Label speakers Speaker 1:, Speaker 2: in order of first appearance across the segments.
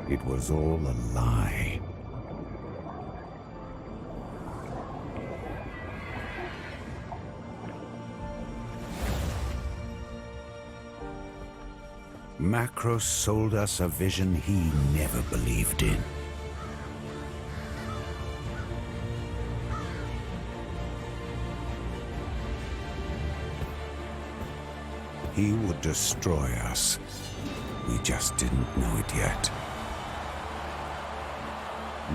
Speaker 1: It was all a lie. Macros sold us a vision he never believed in. He would destroy us. We just didn't know it yet.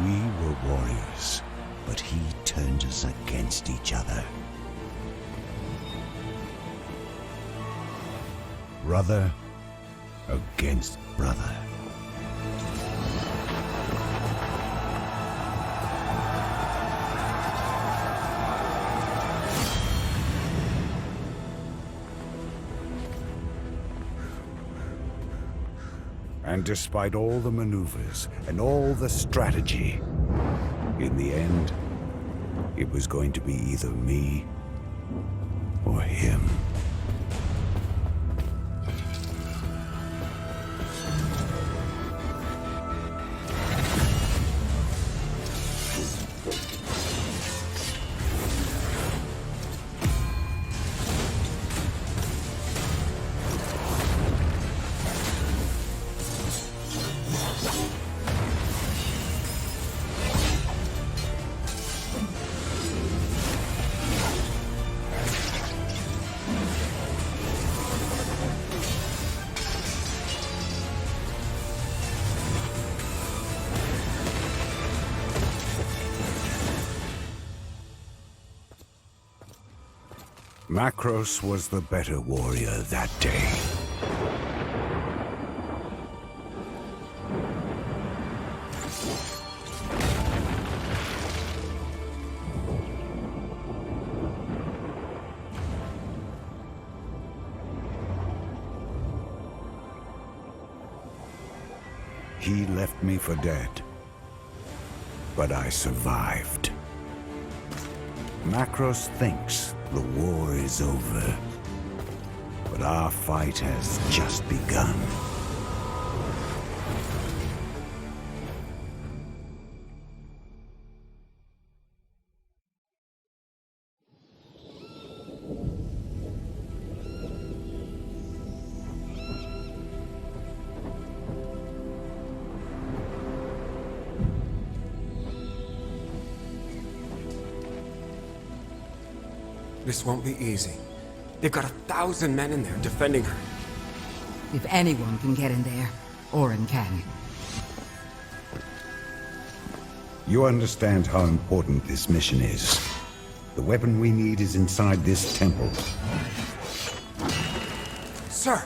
Speaker 1: We were warriors, but he turned us against each other. Brother against brother. And despite all the maneuvers and all the strategy, in the end, it was going to be either me or him. Macros was the better warrior that day. He left me for dead, but I survived. Macros thinks the war is over, but our fight has just begun.
Speaker 2: This won't be easy. They've got 1,000 men in there defending her.
Speaker 3: If anyone can get in there, Orin can.
Speaker 1: You understand how important this mission is. The weapon we need is inside this temple.
Speaker 2: Sir!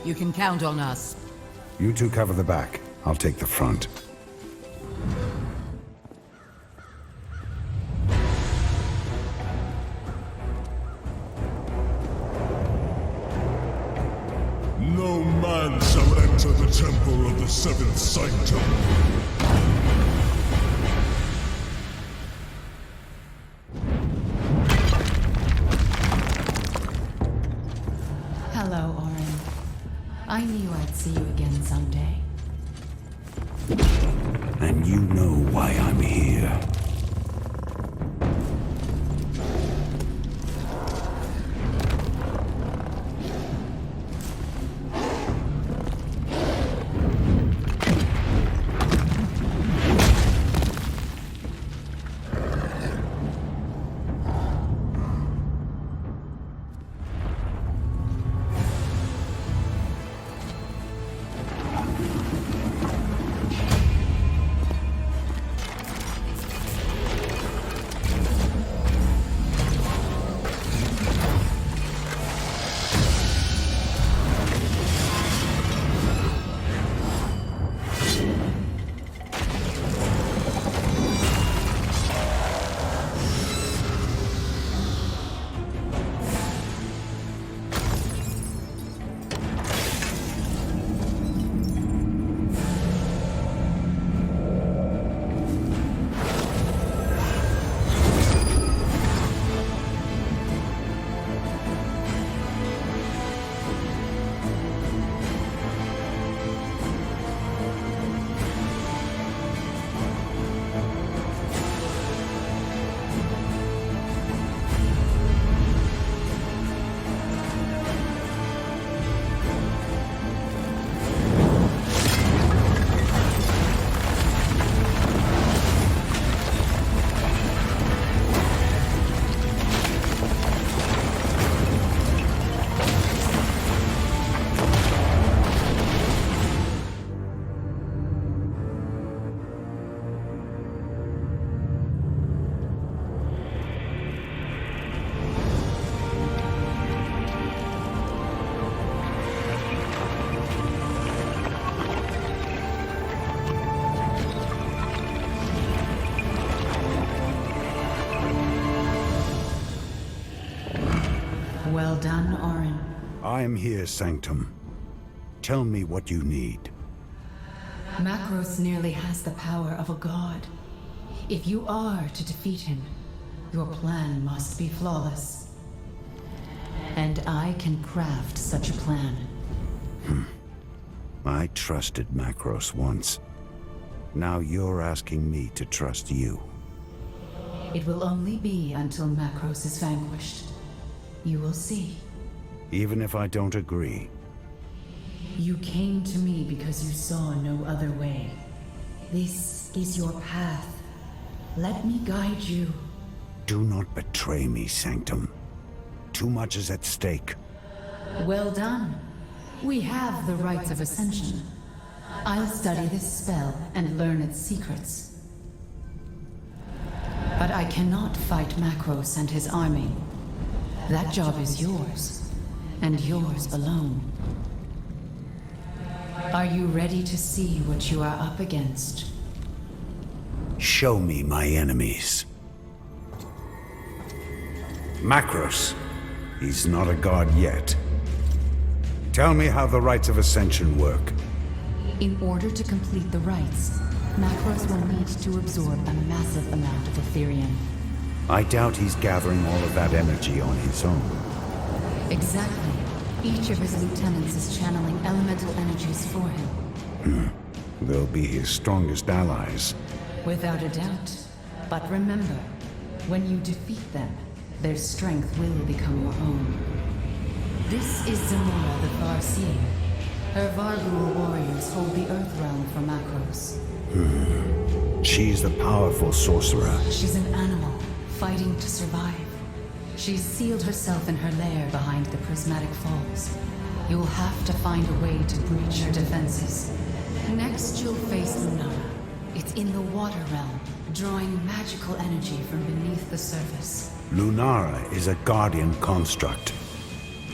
Speaker 3: You can count on us.
Speaker 1: You two cover the back. I'll take the front.
Speaker 4: No man shall enter the temple of the seventh sanctum.
Speaker 5: Hello, Orin. I knew I'd see you again someday.
Speaker 1: And you know why I'm here.
Speaker 5: Well done, Orin.
Speaker 1: I am here, Sanctum. Tell me what you need.
Speaker 5: Macros nearly has the power of a god. If you are to defeat him, your plan must be flawless. And I can craft such a plan.
Speaker 1: I trusted Macros once. Now you're asking me to trust you.
Speaker 5: It will only be until Macros is vanquished. You will see.
Speaker 1: Even if I don't agree.
Speaker 5: You came to me because you saw no other way. This is your path. Let me guide you.
Speaker 1: Do not betray me, Sanctum. Too much is at stake.
Speaker 5: Well done. We have the rites of ascension. I'll study this spell and learn its secrets. But I cannot fight Macros and his army. That job is yours, and yours alone. Are you ready to see what you are up against?
Speaker 1: Show me my enemies. Macros. He's not a god yet. Tell me how the rites of ascension work.
Speaker 5: In order to complete the rites, Macros will need to absorb a massive amount of Ethereum.
Speaker 1: I doubt he's gathering all of that energy on his own.
Speaker 5: Exactly. Each of his lieutenants is channeling elemental energies for him.
Speaker 1: They'll be his strongest allies.
Speaker 5: Without a doubt. But remember, when you defeat them, their strength will become your own. This is Zamora the Far-Seeing. Her Vargul warriors hold the Earth Realm for Macros.
Speaker 1: She's the powerful sorcerer.
Speaker 5: She's an animal, fighting to survive. She's sealed herself in her lair behind the Prismatic Falls. You'll have to find a way to breach her defenses. Next, you'll face Lunara. It's in the Water Realm, drawing magical energy from beneath the surface.
Speaker 1: Lunara is a guardian construct.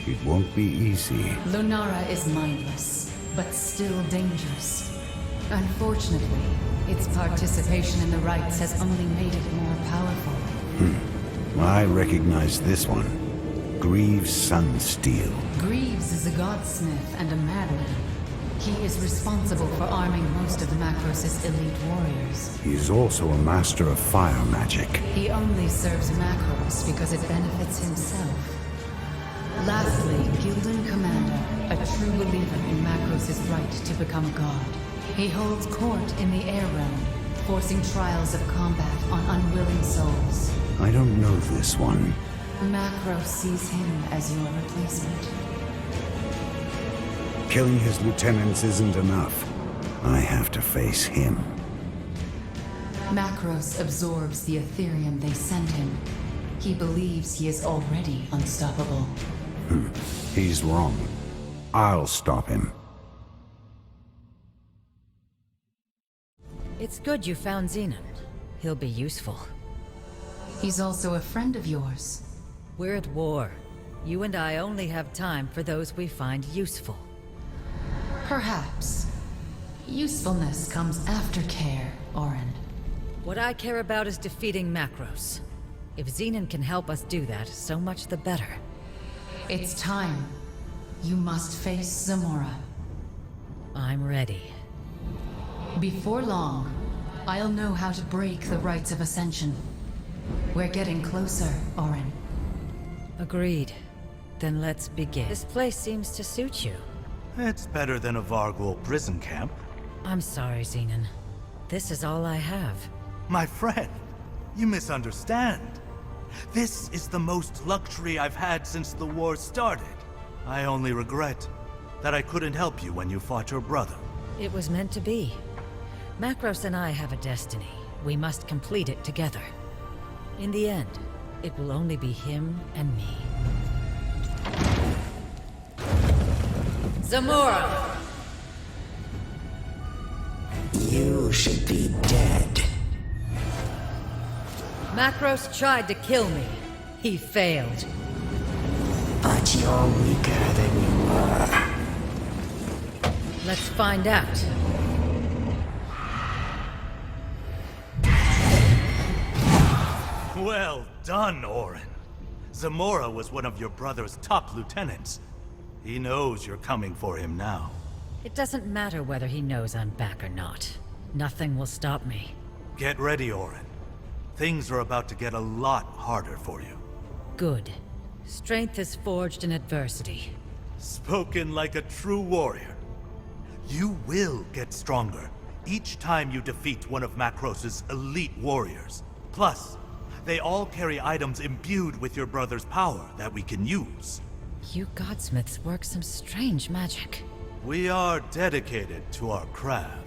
Speaker 1: It won't be easy.
Speaker 5: Lunara is mindless, but still dangerous. Unfortunately, its participation in the rites has only made it more powerful.
Speaker 1: I recognize this one. Greaves Sunsteel.
Speaker 5: Greaves is a godsmith and a madman. He is responsible for arming most of Macros' elite warriors.
Speaker 1: He's also a master of fire magic.
Speaker 5: He only serves Macros because it benefits himself. Lastly, Gildan Commander, a true believer in Macros' right to become a god. He holds court in the air realm, forcing trials of combat on unwilling souls.
Speaker 1: I don't know this one.
Speaker 5: Macros sees him as your replacement.
Speaker 1: Killing his lieutenants isn't enough. I have to face him.
Speaker 5: Macros absorbs the Ethereum they send him. He believes he is already unstoppable.
Speaker 1: He's wrong. I'll stop him.
Speaker 3: It's good you found Xenon. He'll be useful.
Speaker 5: He's also a friend of yours.
Speaker 3: We're at war. You and I only have time for those we find useful.
Speaker 5: Perhaps. Usefulness comes after care, Orin.
Speaker 3: What I care about is defeating Macros. If Xenon can help us do that, so much the better.
Speaker 5: It's time. You must face Zamora.
Speaker 3: I'm ready.
Speaker 5: Before long, I'll know how to break the rites of ascension. We're getting closer, Orin.
Speaker 3: Agreed. Then let's begin. This place seems to suit you.
Speaker 6: It's better than a Vargul prison camp.
Speaker 3: I'm sorry, Xenon. This is all I have.
Speaker 6: My friend, you misunderstand. This is the most luxury I've had since the war started. I only regret that I couldn't help you when you fought your brother.
Speaker 3: It was meant to be. Macros and I have a destiny. We must complete it together. In the end, it will only be him and me. Zamora!
Speaker 7: You should be dead.
Speaker 3: Macros tried to kill me. He failed.
Speaker 7: But you're weaker than you were.
Speaker 3: Let's find out.
Speaker 6: Well done, Orin. Zamora was one of your brother's top lieutenants. He knows you're coming for him now.
Speaker 3: It doesn't matter whether he knows I'm back or not. Nothing will stop me.
Speaker 6: Get ready, Orin. Things are about to get a lot harder for you.
Speaker 3: Good. Strength is forged in adversity.
Speaker 6: Spoken like a true warrior. You will get stronger each time you defeat one of Macros's elite warriors. Plus, they all carry items imbued with your brother's power that we can use.
Speaker 3: You Godsmiths work some strange magic.
Speaker 6: We are dedicated to our craft.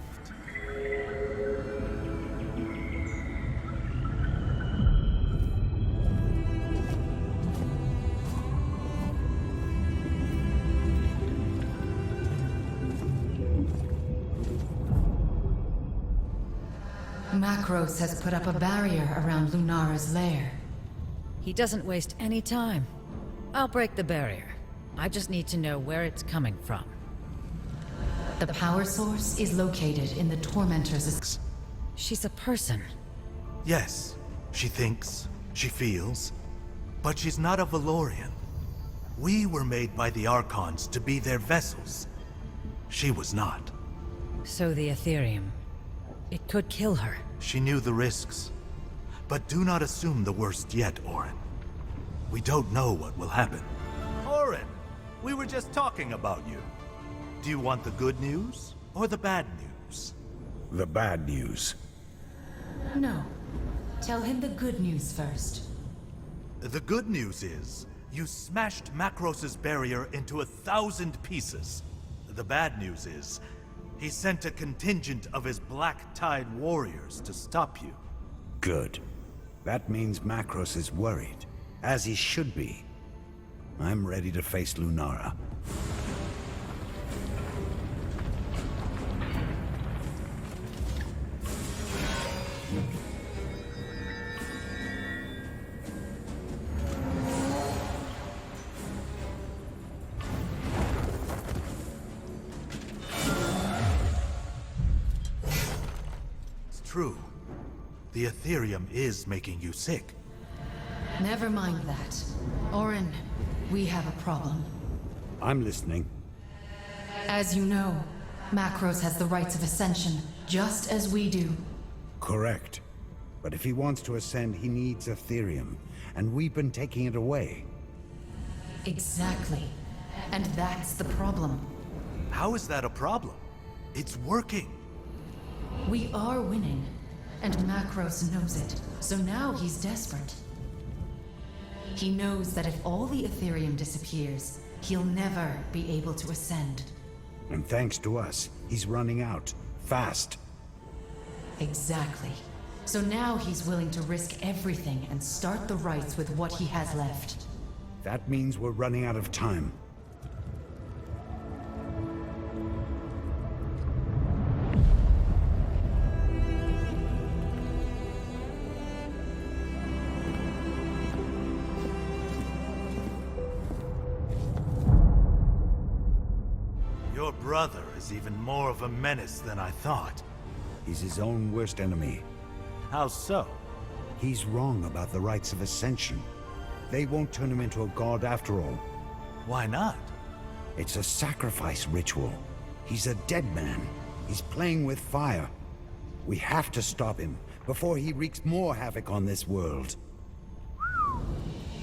Speaker 5: Macros has put up a barrier around Lunara's lair.
Speaker 3: He doesn't waste any time. I'll break the barrier. I just need to know where it's coming from.
Speaker 5: The power source is located in the Tormentor's...
Speaker 3: She's a person.
Speaker 6: Yes, she thinks, she feels, but she's not a Valorian. We were made by the Archons to be their vessels. She was not.
Speaker 3: So the Ethereum. It could kill her.
Speaker 6: She knew the risks. But do not assume the worst yet, Orin. We don't know what will happen. Orin, we were just talking about you. Do you want the good news or the bad news?
Speaker 1: The bad news.
Speaker 5: No. Tell him the good news first.
Speaker 6: The good news is, you smashed Macros's barrier into 1,000 pieces. The bad news is, he sent a contingent of his Black Tide warriors to stop you.
Speaker 1: Good. That means Macros is worried, as he should be. I'm ready to face Lunara.
Speaker 6: True. The Ethereum is making you sick.
Speaker 5: Never mind that. Orin, we have a problem.
Speaker 1: I'm listening.
Speaker 5: As you know, Macros has the rights of ascension, just as we do.
Speaker 1: Correct. But if he wants to ascend, he needs Ethereum, and we've been taking it away.
Speaker 5: Exactly. And that's the problem.
Speaker 6: How is that a problem? It's working.
Speaker 5: We are winning, and Macros knows it, so now he's desperate. He knows that if all the Ethereum disappears, he'll never be able to ascend.
Speaker 1: And thanks to us, he's running out. Fast.
Speaker 5: Exactly. So now he's willing to risk everything and start the rites with what he has left.
Speaker 1: That means we're running out of time.
Speaker 6: Your brother is even more of a menace than I thought.
Speaker 1: He's his own worst enemy.
Speaker 6: How so?
Speaker 1: He's wrong about the rites of ascension. They won't turn him into a god after all.
Speaker 6: Why not?
Speaker 1: It's a sacrifice ritual. He's a dead man. He's playing with fire. We have to stop him before he wreaks more havoc on this world.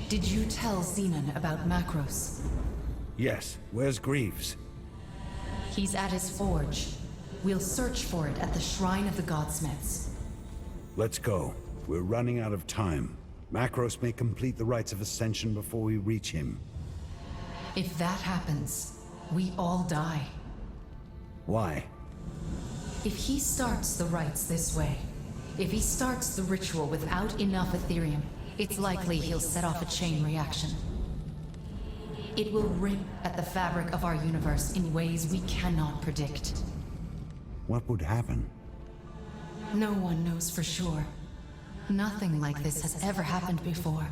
Speaker 5: Did you tell Xenon about Macros?
Speaker 1: Yes, where's Greaves?
Speaker 5: He's at his forge. We'll search for it at the Shrine of the Godsmiths.
Speaker 1: Let's go. We're running out of time. Macros may complete the rites of ascension before we reach him.
Speaker 5: If that happens, we all die.
Speaker 1: Why?
Speaker 5: If he starts the rites this way, if he starts the ritual without enough Ethereum, it's likely he'll set off a chain reaction. It will rip at the fabric of our universe in ways we cannot predict.
Speaker 1: What would happen?
Speaker 5: No one knows for sure. Nothing like this has ever happened before.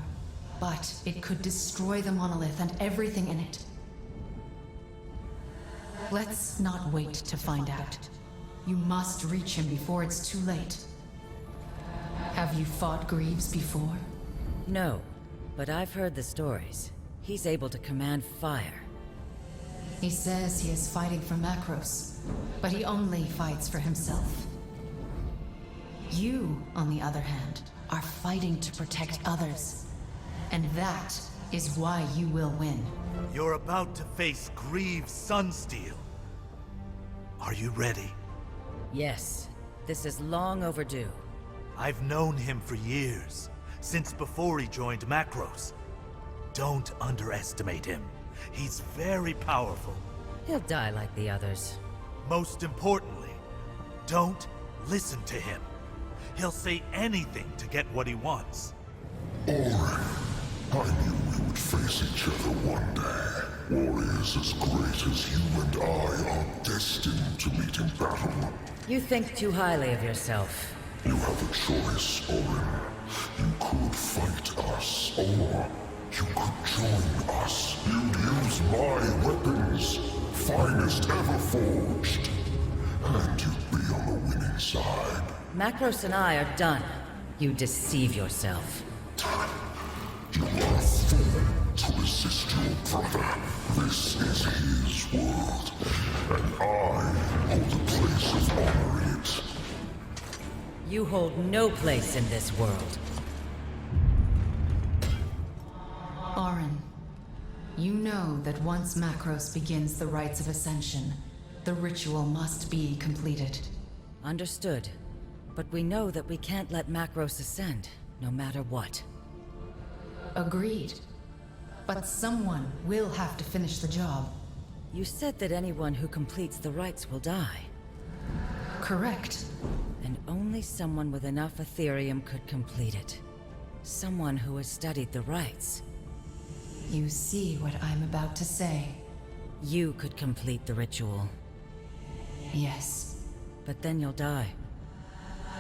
Speaker 5: But it could destroy the monolith and everything in it. Let's not wait to find out. You must reach him before it's too late. Have you fought Greaves before?
Speaker 3: No, But I've heard the stories. He's able to command fire.
Speaker 5: He says he is fighting for Macros, but he only fights for himself. You, on the other hand, are fighting to protect others. And that is why you will win.
Speaker 6: You're about to face Greaves Sunsteel. Are you ready?
Speaker 3: Yes, this is long overdue.
Speaker 6: I've known him for years, since before he joined Macros. Don't underestimate him. He's very powerful.
Speaker 3: He'll die like the others.
Speaker 6: Most importantly, don't listen to him. He'll say anything to get what he wants.
Speaker 4: Orin, I knew we would face each other one day. Warriors as great as you and I are destined to meet in battle.
Speaker 3: You think too highly of yourself.
Speaker 4: You have a choice, Orin. You could fight us, or you could join us. You'd use my weapons, finest ever forged. And you'd be on the winning side.
Speaker 3: Macros and I are done. You deceive yourself.
Speaker 4: You are a fool to resist your brother. This is his world, and I hold a place of honor in it.
Speaker 3: You hold no place in this world.
Speaker 5: Orin, you know that once Macros begins the rites of ascension, the ritual must be completed.
Speaker 3: Understood. But we know that we can't let Macros ascend, no matter what.
Speaker 5: Agreed. But someone will have to finish the job.
Speaker 3: You said that anyone who completes the rites will die.
Speaker 5: Correct.
Speaker 3: And only someone with enough Ethereum could complete it. Someone who has studied the rites.
Speaker 5: You see what I'm about to say.
Speaker 3: You could complete the ritual.
Speaker 5: Yes.
Speaker 3: But then you'll die.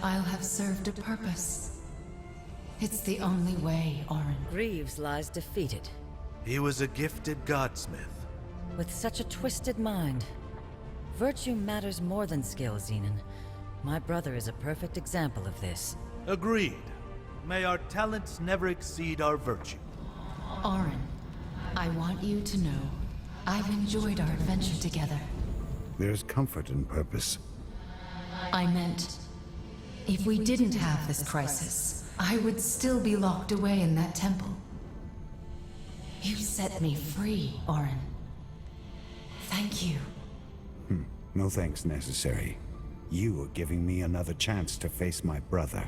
Speaker 5: I'll have served a purpose. It's the only way, Orin.
Speaker 3: Greaves lies defeated.
Speaker 6: He was a gifted godsmith.
Speaker 3: With such a twisted mind. Virtue matters more than skill, Xenon. My brother is a perfect example of this.
Speaker 6: Agreed. May our talents never exceed our virtue.
Speaker 5: Orin, I want you to know I've enjoyed our adventure together.
Speaker 1: There's comfort in purpose.
Speaker 5: I meant, if we didn't have this crisis, I would still be locked away in that temple. You set me free, Orin. Thank you.
Speaker 1: No thanks necessary. You are giving me another chance to face my brother.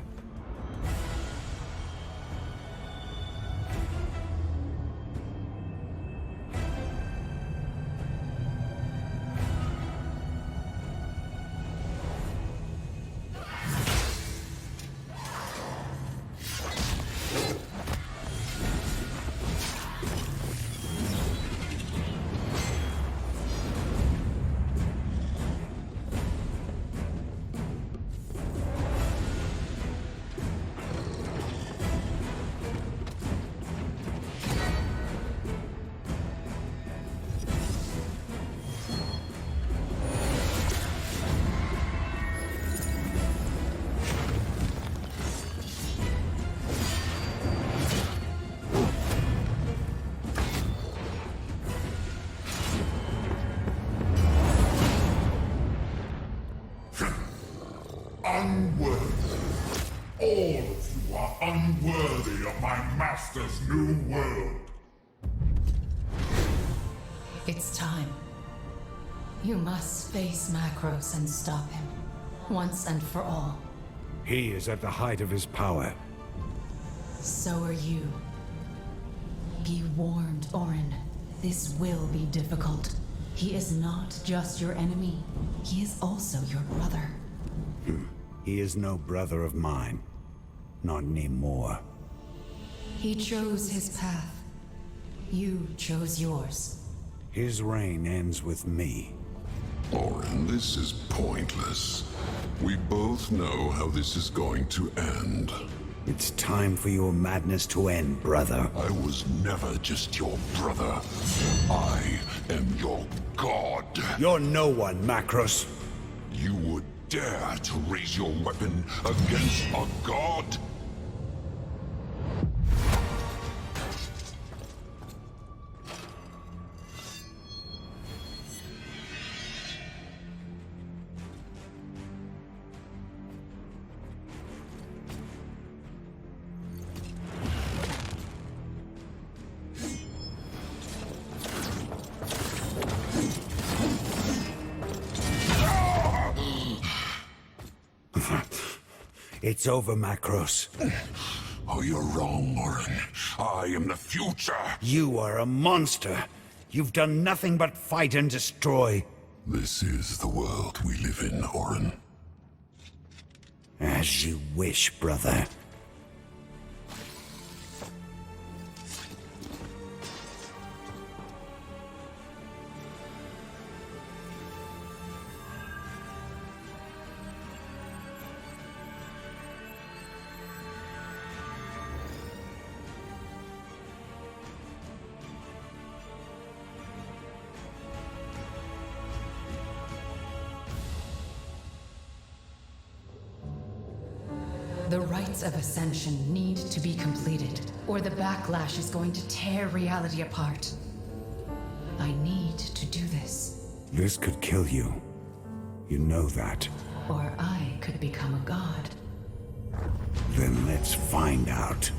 Speaker 4: Unworthy. All of you are unworthy of my master's new world.
Speaker 5: It's time. You must face Macros and stop him, once and for all.
Speaker 1: He is at the height of his power.
Speaker 5: So are you. Be warned, Orin. This will be difficult. He is not just your enemy. He is also your brother.
Speaker 1: He is no brother of mine. Not anymore.
Speaker 5: He chose his path. You chose yours.
Speaker 1: His reign ends with me.
Speaker 4: Orin, this is pointless. We both know how this is going to end.
Speaker 1: It's time for your madness to end, brother.
Speaker 4: I was never just your brother. I am your god.
Speaker 1: You're no one, Macros.
Speaker 4: You would dare to raise your weapon against a god?
Speaker 1: It's over, Macros.
Speaker 4: Oh, you're wrong, Orin. I am the future.
Speaker 1: You are a monster. You've done nothing but fight and destroy.
Speaker 4: This is the world we live in, Orin.
Speaker 1: As you wish, brother.
Speaker 5: The rites of ascension need to be completed, or the backlash is going to tear reality apart. I need to do this,
Speaker 1: This could kill you. You know that.
Speaker 5: or I could become a god.
Speaker 1: Then let's find out.